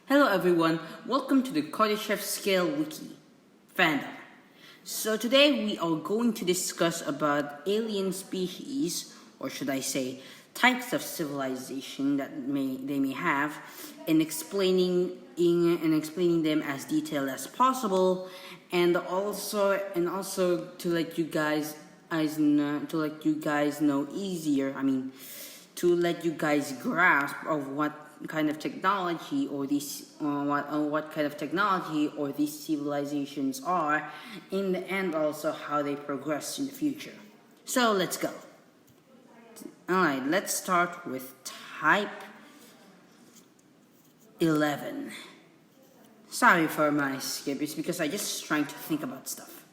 Hello everyone, welcome to the Chef Scale Wiki fandom. So today we are going to discuss about alien species, or should I say, types of civilization that they may have, and explaining them as detailed as possible, and also to let you guys know easier. To let you guys grasp of what kind of technology or what kind of technology or these civilizations are in the end, also how they progress in the future. So let's go. Alright, let's start with type 11. Sorry for my skip, it's because I just trying to think about stuff.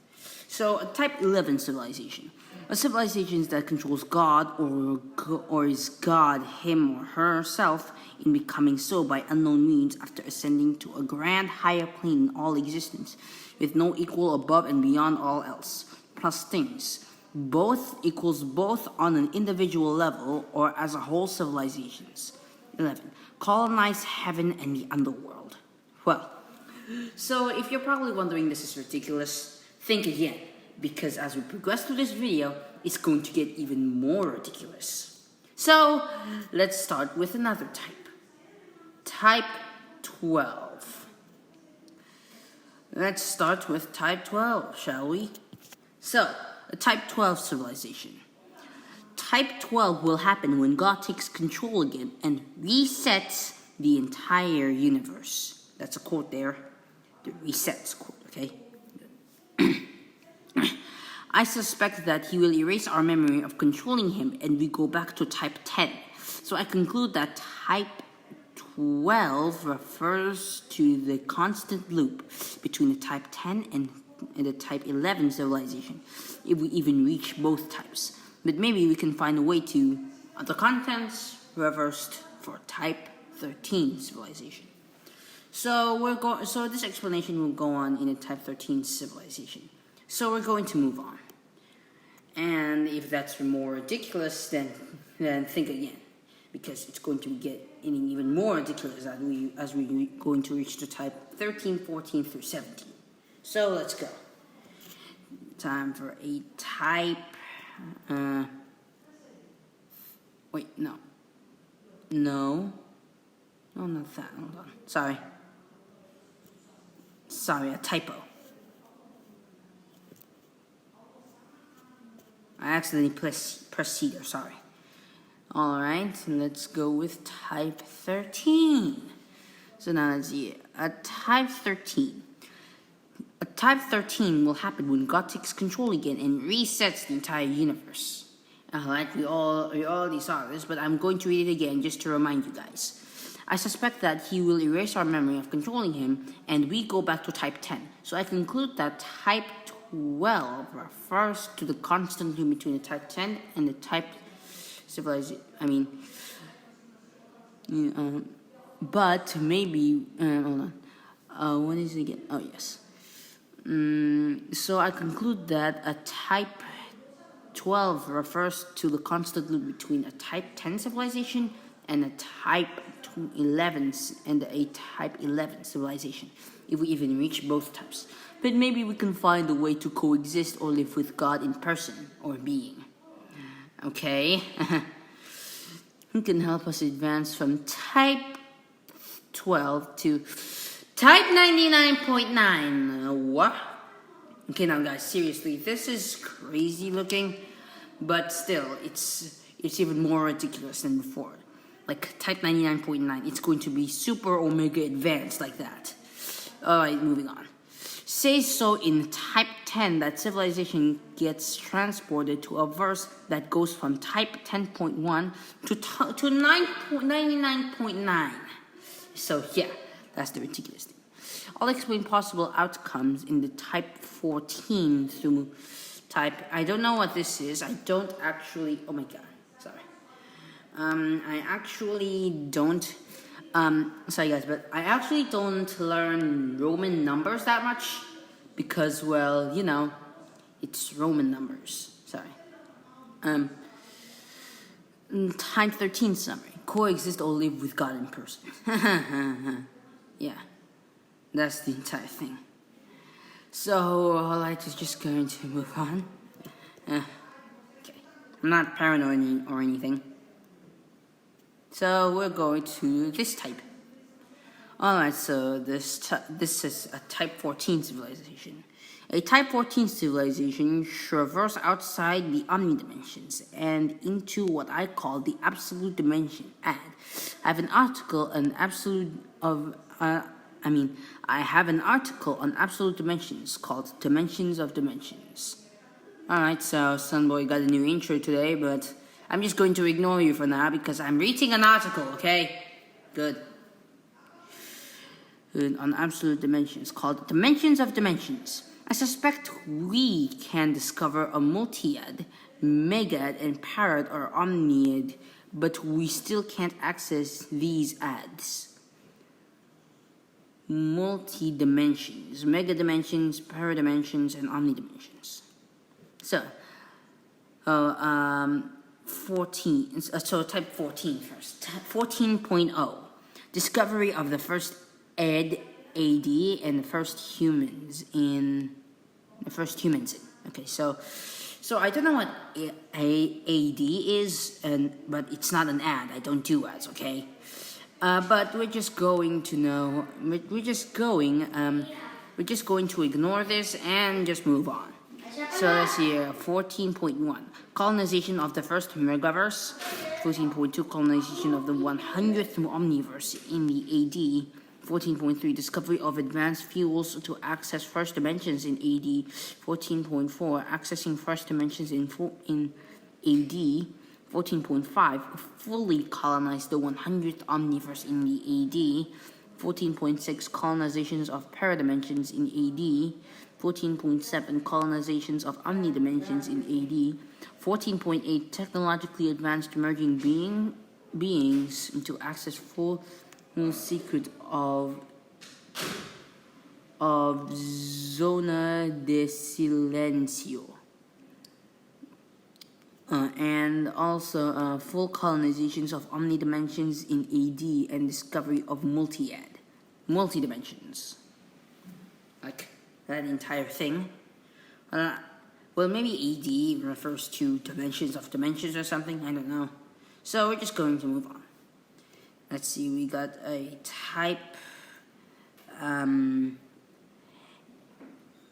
So a type 11 civilization. A civilization that controls God or is God him or herself in becoming so by unknown means after ascending to a grand higher plane in all existence, with no equal above and beyond all else, plus things. Both equals both on an individual level or as a whole civilizations. 11. Colonize heaven and the underworld. Well, so if you're probably wondering this is ridiculous, think again. Because as we progress through this video, it's going to get even more ridiculous. So, let's start with another type. Type 12. Let's start with type 12, shall we? So, a type 12 civilization. Type 12 will happen when God takes control again and resets the entire universe. That's a quote there. The resets quote, okay? I suspect that he will erase our memory of controlling him and we go back to type 10. So I conclude that type 12 refers to the constant loop between the type 10 and the type 11 civilization, if we even reach both types. But maybe we can find a way to the contents reversed for type 13 civilization. So this explanation will go on in a type 13 civilization. So we're going to move on. And if that's more ridiculous, then think again. Because it's going to get even more ridiculous as we're going to reach to type 13, 14 through 17. So let's go. Time for a type... wait, no. No, not that. Hold on. Sorry, a typo. I accidentally pressed C there, sorry. Alright, let's go with type 13. So now let's see. A type 13. A type 13 will happen when God takes control again and resets the entire universe. Alright, we already saw this, but I'm going to read it again just to remind you guys. I suspect that he will erase our memory of controlling him, and we go back to type 10. So I conclude that type 12 refers to the constant loop between the type 10 and the type civilization. But maybe, hold on. What is it again? Oh, yes. So I conclude that a type 12 refers to the constant loop between a type 10 civilization and a type 11 and a type 11 civilization, if we even reach both types. But maybe we can find a way to coexist or live with God in person or being. Okay? Who can help us advance from type 12 to type 99.9? What? Okay, now guys, seriously, this is crazy looking, but still, it's even more ridiculous than before. Like type 99.9, it's going to be super omega advanced like that. Alright, moving on. Say so in type 10 that civilization gets transported to a verse that goes from type 10.1 to 99.9. So yeah, that's the ridiculous thing. I'll explain possible outcomes in the type 14 through type... I don't know what this is. I don't actually... Oh my god, sorry. I actually don't... sorry guys, but I actually don't learn Roman numbers that much because, well, you know, it's Roman numbers. Sorry. Type 13 summary. Coexist or live with God in person. Yeah. That's the entire thing. So alright, just going to move on. Okay, I'm not paranoid or anything. So we're going to this type. Alright, so this is a Type 14 civilization. A Type 14 civilization traverses outside the omnidimensions and into what I call the absolute dimension. I have an article on absolute dimensions called Dimensions of Dimensions. Alright, so Sunboy got a new intro today, but I'm just going to ignore you for now because I'm reading an article, okay? Good. On absolute dimensions called Dimensions of Dimensions. I suspect we can discover a multiad, megad, and parad or omniad, but we still can't access these ads. Multi-dimensions, mega-dimensions, paradimensions, and omnidimensions. So, 14. So type 14 first. 14.0. Discovery of the first AD and the first humans in. Okay, so I don't know what AD is, but it's not an ad. I don't do ads, okay? But we're just going to know. We're just going to ignore this and just move on. So let's see here. 14.1. Colonization of the first megaverse. 14.2. Colonization of the 100th omniverse in the AD. 14.3. Discovery of advanced fuels to access first dimensions in AD. 14.4. Accessing first dimensions in AD. 14.5. Fully colonize the 100th omniverse in the AD. 14.6. Colonizations of paradimensions in AD. 14.7. Colonizations of omnidimensions in AD. 14.8. Technologically advanced emerging beings to access full secret of Zona de Silencio. And also full colonizations of omnidimensions in AD and discovery of multi-dimensions. Like that entire thing. Well, maybe AD refers to dimensions of dimensions or something. I don't know. So we're just going to move on. Let's see. We got a type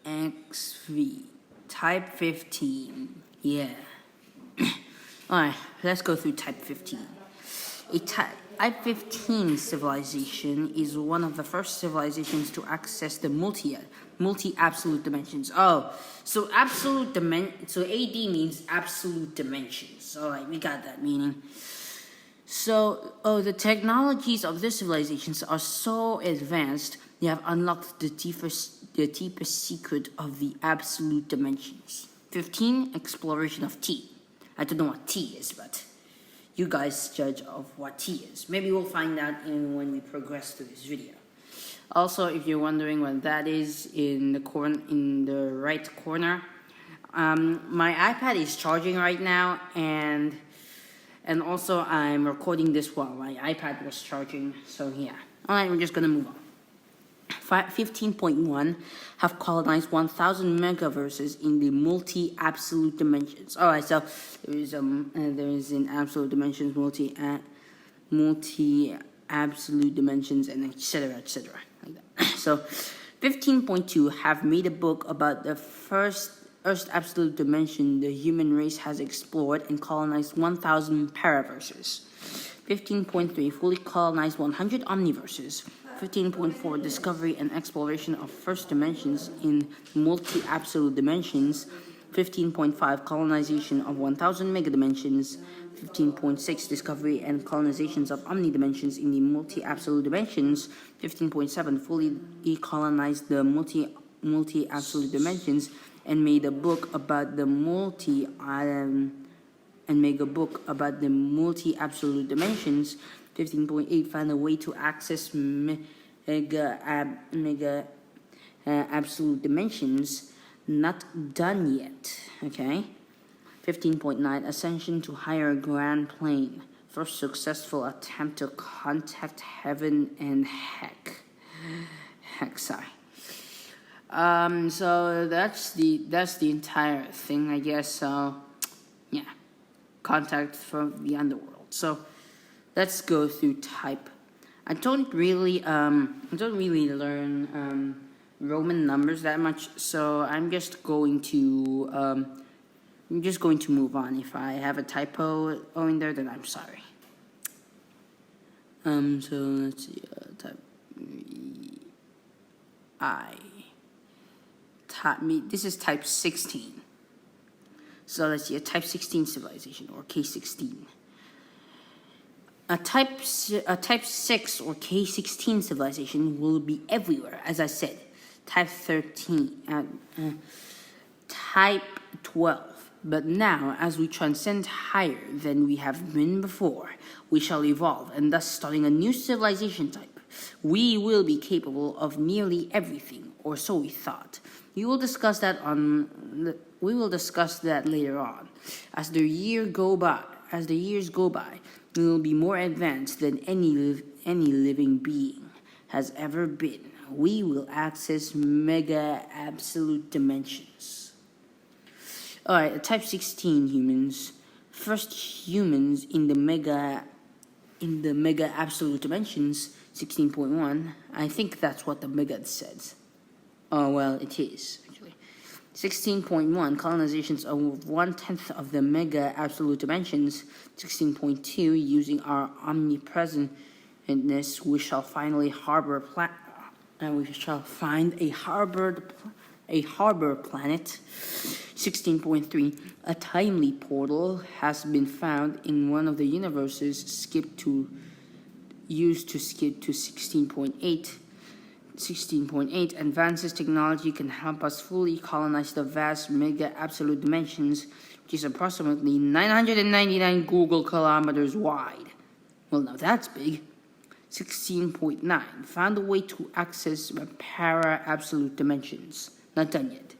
XV. Type 15. Yeah. Alright, let's go through Type 15. A Type 15 civilization is one of the first civilizations to access the multi-absolute dimensions. Oh, so so AD means absolute dimensions. Alright, we got that meaning. So, the technologies of these civilizations are so advanced, they have unlocked the deepest secret of the absolute dimensions. 15, exploration of T. I don't know what T is, but you guys judge of what T is. Maybe we'll find out when we progress to this video. Also, if you're wondering what that is in the right corner, my iPad is charging right now, and also I'm recording this while my iPad was charging. So yeah. Alright, we're just gonna move on. 15.1 have colonized 1,000 megaverses in the multi-absolute dimensions. Alright, so there is in absolute dimensions, multi-absolute dimensions, and etc. like that. So 15.2 have made a book about the first absolute dimension the human race has explored and colonized 1,000 paraverses. 15.3 fully colonized 100 omniverses. 15.4 discovery and exploration of first dimensions in multi-absolute dimensions. 15.5 colonization of 1,000 megadimensions. 15.6 discovery and colonizations of omnidimensions in the multi-absolute dimensions. 15.7 fully colonized the multi-absolute dimensions and made a book about the multi-absolute dimensions. 15.8 found a way to access absolute dimensions. Not done yet. Okay. 15.9 ascension to higher grand plane. First successful attempt to contact heaven and heck. heck, sorry. So that's the entire thing, I guess. So yeah, contact from the underworld. So let's go through type. I don't really learn Roman numbers that much, so I'm just going to move on. If I have a typo in there, then I'm sorry. So let's see, type this is type 16. So let's see, a type 16 civilization, or K16. A type 6 or K16 civilization will be everywhere, as I said. Type 13, type 12. But now, as we transcend higher than we have been before, we shall evolve, and thus starting a new civilization type. We will be capable of nearly everything, or so we thought. We will discuss that later on. As the years go by, we will be more advanced than any living being has ever been. We will access mega absolute dimensions. Alright, type 16 humans. First humans in the mega absolute dimensions, 16.1. I think that's what the mega says. Oh, well, it is, actually. 16.1, colonizations of 1/10 of the mega absolute dimensions. 16.2, using our omnipresentness, we shall finally find a harbor planet. 16.3, a timely portal has been found in one of the universes used to skip to 16.8. 16.8, advances technology can help us fully colonize the vast mega absolute dimensions, which is approximately 999 Google kilometers wide. Well, now that's big. 16.9, found a way to access the para-absolute dimensions. Not done yet.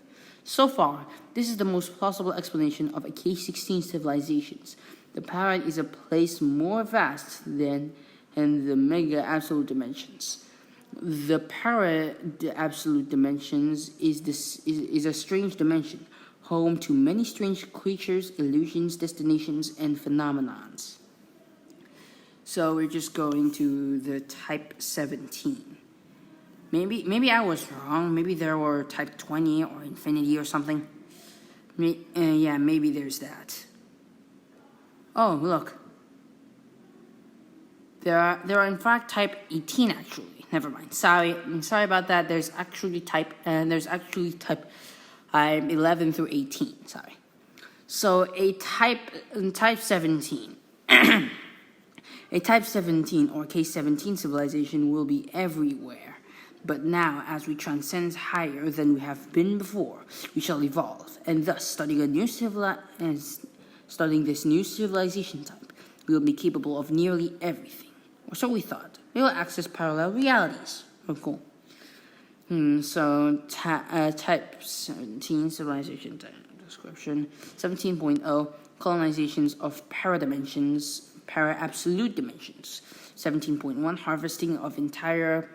So far, this is the most plausible explanation of a K16 civilizations. The para is a place more vast than in the mega absolute dimensions. The para-absolute dimensions is a strange dimension, home to many strange creatures, illusions, destinations, and phenomenons. So we're just going to the type 17. Maybe I was wrong. Maybe there were type 20 or infinity or something. Yeah, maybe there's that. Oh, look. There are in fact type 18 actually. Never mind. Sorry about that. There's actually type 11 through 18. Sorry. So a type 17. A type 17 or K17 civilization will be everywhere. But now, as we transcend higher than we have been before, we shall evolve, and thus, starting this new civilization type, we will be capable of nearly everything. Or so we thought. We will access parallel realities. Oh, cool. So, type 17 civilization description. 17.0, colonizations of para-absolute dimensions. 17.1, harvesting of entire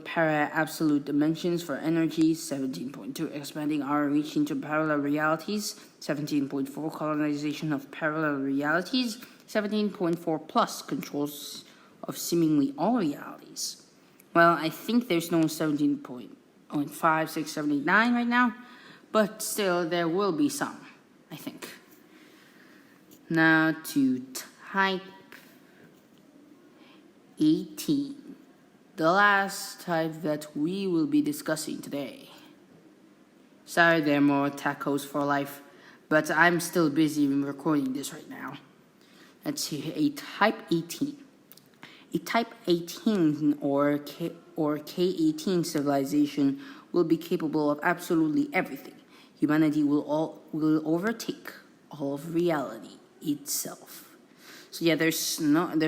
para-absolute dimensions for energy. 17.2, expanding our reach into parallel realities. 17.4, colonization of parallel realities. 17.4 plus, controls of seemingly all realities. Well, I think there's no 17.5, 6, 7, 8, 9 right now, but still there will be some, I think. Now to type 18, the last type that we will be discussing today. Sorry, there are more tacos for life, but I'm still busy recording this right now. Let's see, a type 18. A type 18 or K18 civilization will be capable of absolutely everything. Humanity will overtake all of reality itself. So yeah, there's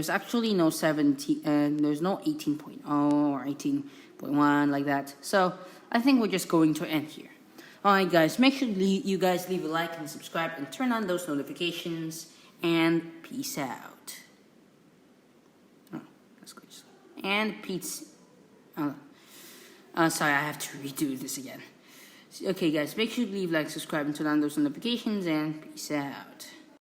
actually no 17, there's no 18.0 or 18.1 like that. So I think we're just going to end here. Alright guys, make sure you guys leave a like and subscribe and turn on those notifications, and peace out. Oh, that's good. And peace. Sorry, I have to redo this again. Okay, guys, make sure to leave, like, subscribe, and turn on those notifications, and peace out.